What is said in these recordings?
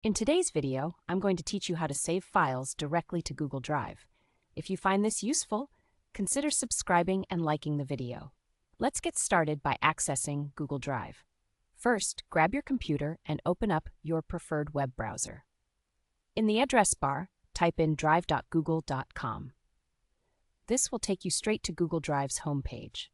In today's video, I'm going to teach you how to save files directly to Google Drive. If you find this useful, consider subscribing and liking the video. Let's get started by accessing Google Drive. First, grab your computer and open up your preferred web browser. In the address bar, type in drive.google.com. This will take you straight to Google Drive's homepage.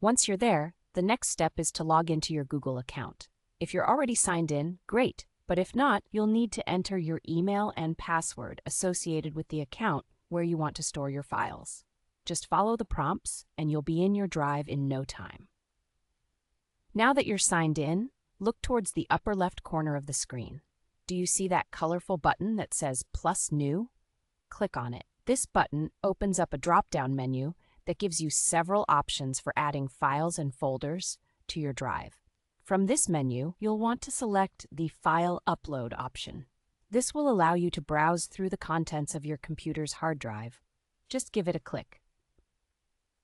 Once you're there, the next step is to log into your Google account. If you're already signed in, great. But if not, you'll need to enter your email and password associated with the account where you want to store your files. Just follow the prompts and you'll be in your Drive in no time. Now that you're signed in, look towards the upper left corner of the screen. Do you see that colorful button that says Plus New? Click on it. This button opens up a drop-down menu that gives you several options for adding files and folders to your Drive. From this menu, you'll want to select the File Upload option. This will allow you to browse through the contents of your computer's hard drive. Just give it a click.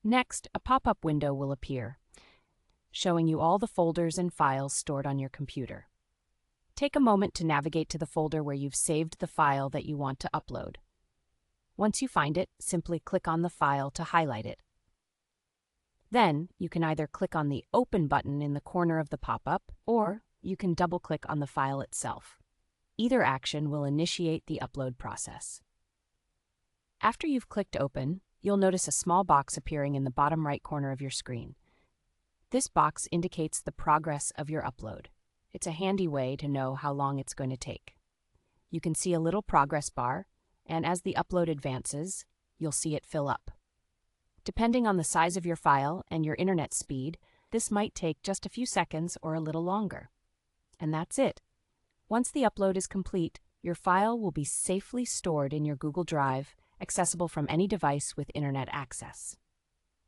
Next, a pop-up window will appear, showing you all the folders and files stored on your computer. Take a moment to navigate to the folder where you've saved the file that you want to upload. Once you find it, simply click on the file to highlight it. Then, you can either click on the Open button in the corner of the pop-up, or you can double-click on the file itself. Either action will initiate the upload process. After you've clicked Open, you'll notice a small box appearing in the bottom right corner of your screen. This box indicates the progress of your upload. It's a handy way to know how long it's going to take. You can see a little progress bar, and as the upload advances, you'll see it fill up. Depending on the size of your file and your internet speed, this might take just a few seconds or a little longer. And that's it. Once the upload is complete, your file will be safely stored in your Google Drive, accessible from any device with internet access.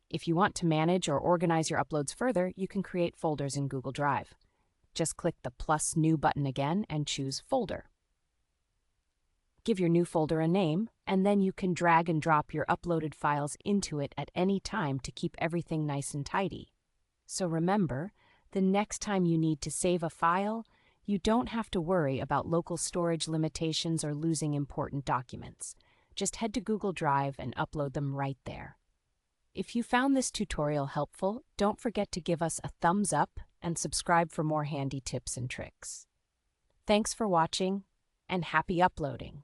If you want to manage or organize your uploads further, you can create folders in Google Drive. Just click the Plus New button again and choose Folder. Give your new folder a name, and then you can drag and drop your uploaded files into it at any time to keep everything nice and tidy. So remember, the next time you need to save a file, you don't have to worry about local storage limitations or losing important documents. Just head to Google Drive and upload them right there. If you found this tutorial helpful, don't forget to give us a thumbs up and subscribe for more handy tips and tricks. Thanks for watching, and happy uploading!